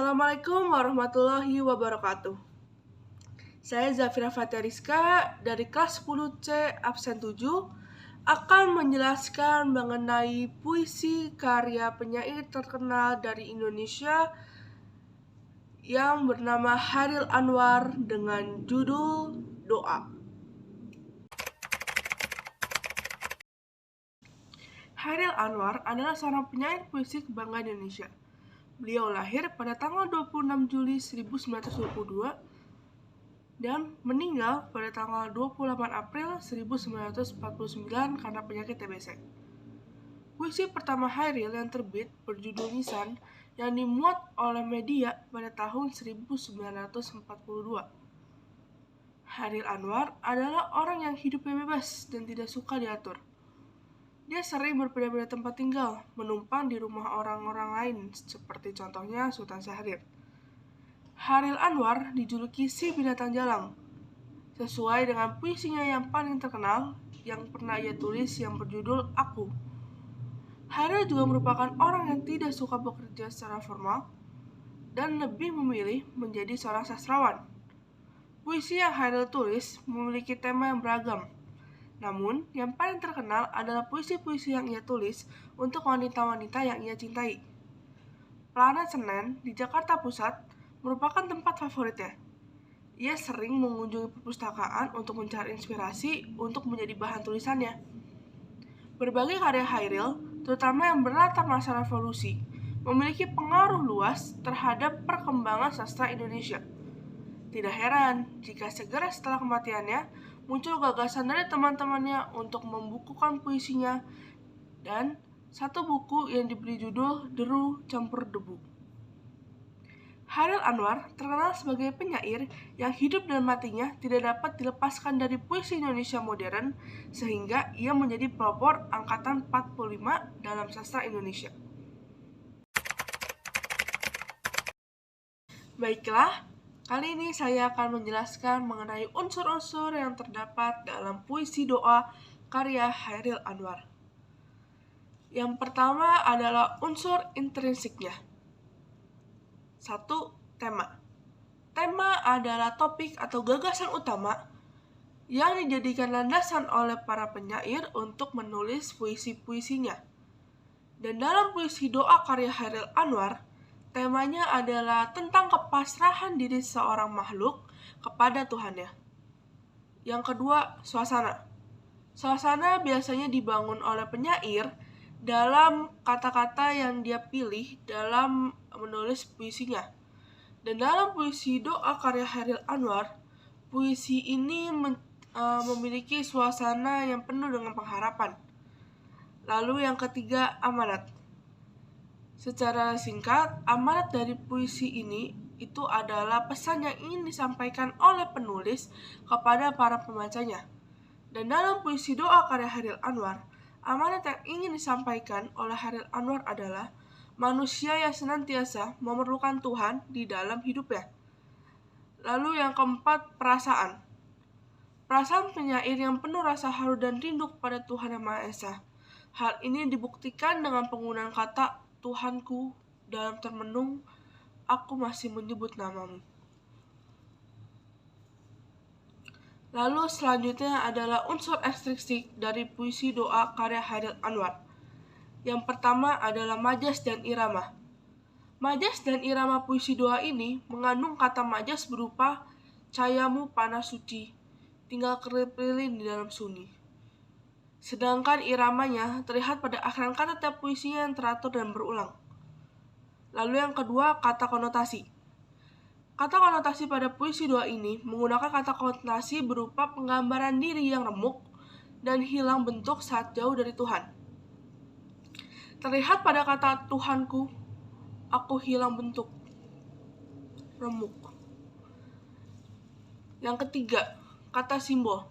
Assalamualaikum warahmatullahi wabarakatuh. Saya Zafira Fathia dari kelas 10C absen 7 akan menjelaskan mengenai puisi karya penyair terkenal dari Indonesia yang bernama Chairil Anwar dengan judul Doa. Chairil Anwar adalah seorang penyair puisi kebanggaan Indonesia. Beliau lahir pada tanggal 26 Juli 1922 dan meninggal pada tanggal 28 April 1949 karena penyakit TBC. Puisi pertama Chairil yang terbit berjudul Nisan yang dimuat oleh media pada tahun 1942. Chairil Anwar adalah orang yang hidupnya bebas dan tidak suka diatur. Dia sering berpindah-pindah tempat tinggal, menumpang di rumah orang-orang lain, seperti contohnya Sultan Syahrir. Chairil Anwar dijuluki si binatang jalang, sesuai dengan puisinya yang paling terkenal yang pernah ia tulis yang berjudul Aku. Chairil juga merupakan orang yang tidak suka bekerja secara formal dan lebih memilih menjadi seorang sastrawan. Puisi yang Chairil tulis memiliki tema yang beragam, namun yang paling terkenal adalah puisi-puisi yang ia tulis untuk wanita-wanita yang ia cintai. Planet Senen di Jakarta Pusat merupakan tempat favoritnya. Ia sering mengunjungi perpustakaan untuk mencari inspirasi untuk menjadi bahan tulisannya. Berbagai karya Chairil, terutama yang berlatar masa revolusi, memiliki pengaruh luas terhadap perkembangan sastra Indonesia. Tidak heran jika segera setelah kematiannya, muncul gagasan dari teman-temannya untuk membukukan puisinya dan satu buku yang diberi judul Deru Campur Debu. Chairil Anwar terkenal sebagai penyair yang hidup dan matinya tidak dapat dilepaskan dari puisi Indonesia modern sehingga ia menjadi pelopor angkatan 45 dalam sastra Indonesia. Baiklah, kali ini saya akan menjelaskan mengenai unsur-unsur yang terdapat dalam puisi doa karya Chairil Anwar. Yang pertama adalah unsur intrinsiknya. 1. Tema. Tema adalah topik atau gagasan utama yang dijadikan landasan oleh para penyair untuk menulis puisi-puisinya. Dan dalam puisi doa karya Chairil Anwar, temanya adalah tentang kepasrahan diri seorang makhluk kepada Tuhannya. Yang kedua, suasana. Suasana biasanya dibangun oleh penyair dalam kata-kata yang dia pilih dalam menulis puisinya. Dan dalam puisi doa karya Chairil Anwar, puisi ini memiliki suasana yang penuh dengan pengharapan. Lalu yang ketiga, amanat. Secara singkat, amanat dari puisi ini itu adalah pesan yang ingin disampaikan oleh penulis kepada para pembacanya. Dan dalam puisi doa karya Chairil Anwar, amanat yang ingin disampaikan oleh Chairil Anwar adalah manusia yang senantiasa memerlukan Tuhan di dalam hidupnya. Lalu yang keempat, perasaan. Perasaan penyair yang penuh rasa haru dan rindu kepada Tuhan Yang Maha Esa. Hal ini dibuktikan dengan penggunaan kata Tuhanku dalam termenung, aku masih menyebut namamu. Lalu selanjutnya adalah unsur ekstrinsik dari puisi doa karya Chairil Anwar. Yang pertama adalah majas dan irama. Majas dan irama puisi doa ini mengandung kata majas berupa cahayamu panas suci, tinggal kerip lilin di dalam sunyi. Sedangkan iramanya terlihat pada akhiran kata tiap puisinya yang teratur dan berulang. Lalu yang kedua, kata konotasi. Kata konotasi pada puisi doa ini menggunakan kata konotasi berupa penggambaran diri yang remuk dan hilang bentuk saat jauh dari Tuhan. Terlihat pada kata Tuhanku, aku hilang bentuk, remuk. Yang ketiga, kata simbol.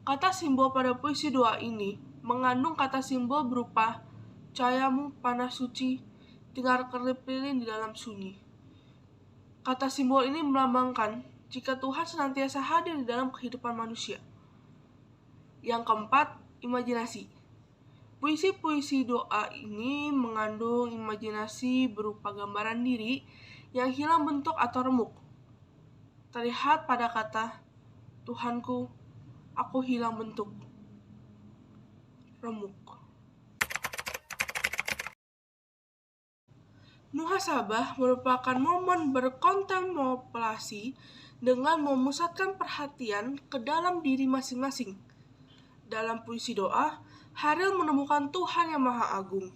Kata simbol pada puisi doa ini mengandung kata simbol berupa cahayamu panas suci, tinggal kerip lilin di dalam sunyi. Kata simbol ini melambangkan jika Tuhan senantiasa hadir di dalam kehidupan manusia. Yang keempat, imajinasi. Puisi-puisi doa ini mengandung imajinasi berupa gambaran diri yang hilang bentuk atau remuk. Terlihat pada kata, Tuhanku, aku hilang bentuk, remuk. Muhasabah merupakan momen berkontemplasi dengan memusatkan perhatian ke dalam diri masing-masing. Dalam puisi doa, Haril menemukan Tuhan yang Maha Agung.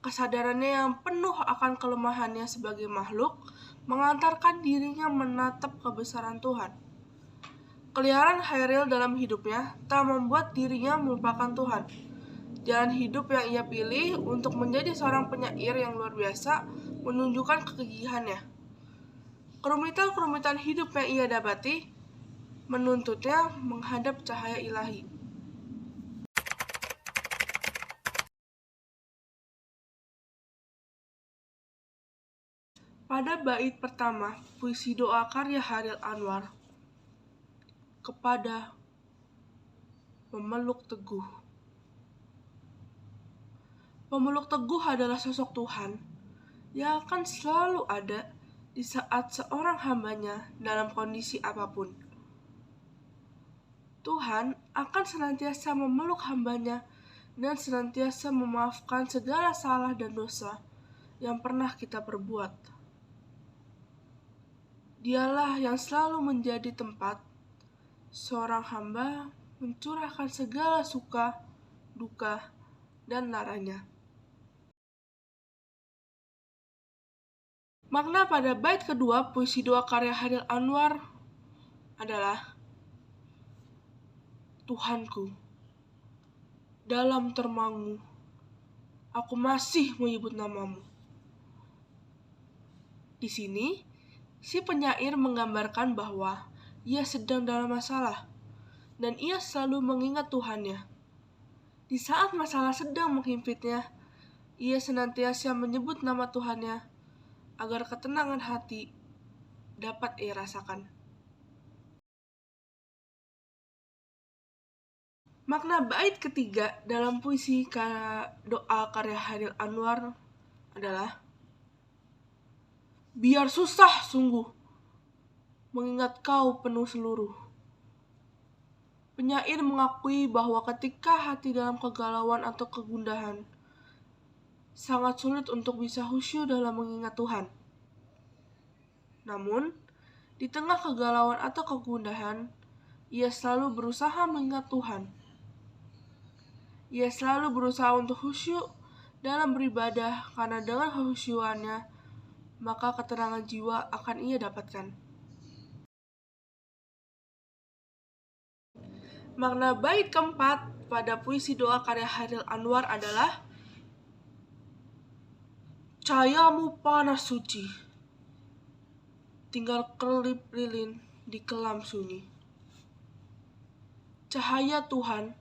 Kesadarannya yang penuh akan kelemahannya sebagai makhluk mengantarkan dirinya menatap kebesaran Tuhan. Keliharan Haril dalam hidupnya tak membuat dirinya melupakan Tuhan. Jalan hidup yang ia pilih untuk menjadi seorang penyair yang luar biasa menunjukkan kegigihannya. Kerumitan-kerumitan hidup yang ia dapati menuntutnya menghadap cahaya ilahi. Pada bait pertama, puisi doa karya Haril Anwar, kepada pemeluk teguh. Pemeluk teguh adalah sosok Tuhan yang akan selalu ada di saat seorang hambanya dalam kondisi apapun. Tuhan akan senantiasa memeluk hambanya dan senantiasa memaafkan segala salah dan dosa yang pernah kita perbuat. Dialah yang selalu menjadi tempat seorang hamba mencurahkan segala suka, duka, dan laranya. Makna pada bait kedua puisi doa karya Haril Anwar adalah, Tuhanku, dalam termangu, aku masih menyebut namamu. Di sini, si penyair menggambarkan bahwa ia sedang dalam masalah, dan ia selalu mengingat Tuhannya. Di saat masalah sedang menghimpitnya, ia senantiasa menyebut nama Tuhannya agar ketenangan hati dapat ia rasakan. Makna bait ketiga dalam puisi doa karya Haril Anwar adalah, biar susah sungguh mengingat kau penuh seluruh. Penyair mengakui bahwa ketika hati dalam kegalauan atau kegundahan, sangat sulit untuk bisa khusyuk dalam mengingat Tuhan. Namun, di tengah kegalauan atau kegundahan, ia selalu berusaha mengingat Tuhan. Ia selalu berusaha untuk khusyuk dalam beribadah karena dengan kekhusyukannya, maka ketenangan jiwa akan ia dapatkan. Makna bait keempat pada puisi doa karya Haril Anwar adalah, cahayamu panas suci, tinggal kelip lilin di kelam sunyi. Cahaya Tuhan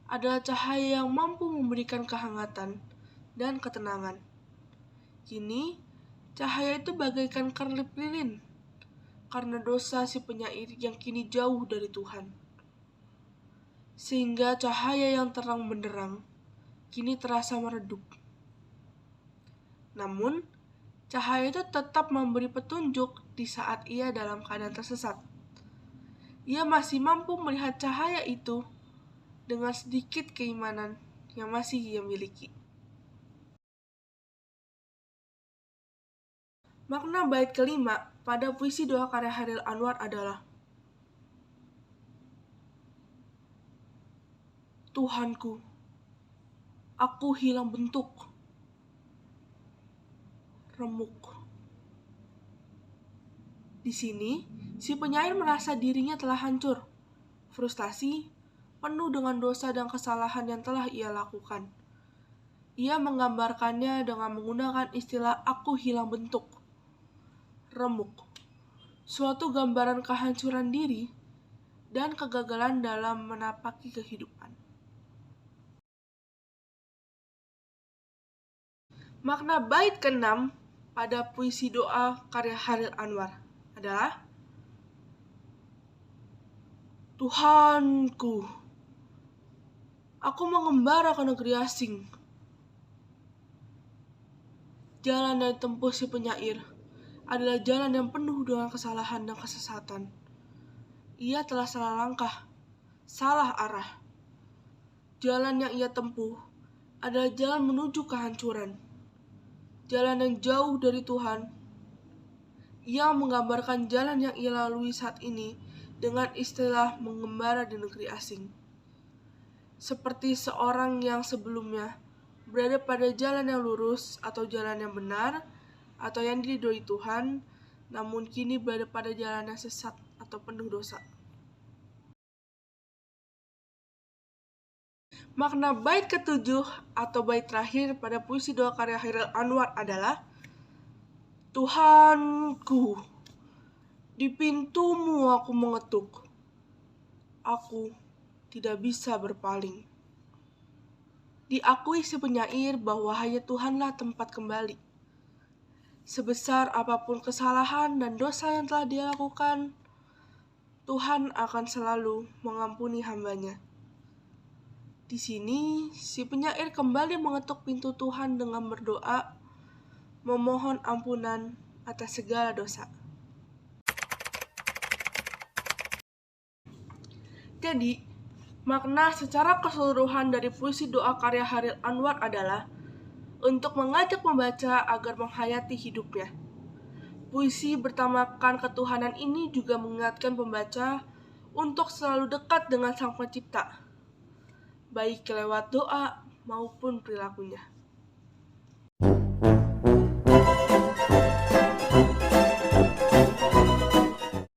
adalah cahaya yang mampu memberikan kehangatan dan ketenangan. Kini, cahaya itu bagaikan kelip lilin karena dosa si penyair yang kini jauh dari Tuhan. Sehingga cahaya yang terang benderang kini terasa meredup. Namun, cahaya itu tetap memberi petunjuk di saat ia dalam keadaan tersesat. Ia masih mampu melihat cahaya itu dengan sedikit keimanan yang masih ia miliki. Makna bait kelima pada puisi doa karya Haril Anwar adalah, Tuhanku, aku hilang bentuk, remuk. Di sini, si penyair merasa dirinya telah hancur, frustasi, penuh dengan dosa dan kesalahan yang telah ia lakukan. Ia menggambarkannya dengan menggunakan istilah aku hilang bentuk, remuk, suatu gambaran kehancuran diri dan kegagalan dalam menapaki kehidupan. Makna bait ke-6 pada puisi doa karya Haril Anwar adalah, Tuhanku, aku mengembara ke negeri asing. Jalan yang ditempuh si penyair adalah jalan yang penuh dengan kesalahan dan kesesatan. Ia telah salah langkah, salah arah. Jalan yang ia tempuh adalah jalan menuju kehancuran. Jalan yang jauh dari Tuhan. Ia menggambarkan jalan yang ia lalui saat ini dengan istilah mengembara di negeri asing. Seperti seorang yang sebelumnya berada pada jalan yang lurus atau jalan yang benar atau yang diridhoi Tuhan, namun kini berada pada jalan yang sesat atau penuh dosa. Makna bait ketujuh atau bait terakhir pada puisi doa karya Chairil Anwar adalah, Tuhanku, di pintumu aku mengetuk. Aku tidak bisa berpaling. Diakui si penyair bahwa hanya Tuhanlah tempat kembali. Sebesar apapun kesalahan dan dosa yang telah dia lakukan, Tuhan akan selalu mengampuni hambanya. Di sini, si penyair kembali mengetuk pintu Tuhan dengan berdoa, memohon ampunan atas segala dosa. Jadi, makna secara keseluruhan dari puisi doa karya Chairil Anwar adalah untuk mengajak pembaca agar menghayati hidupnya. Puisi bertemakan ketuhanan ini juga mengingatkan pembaca untuk selalu dekat dengan Sang Pencipta, baik lewat doa maupun perilakunya.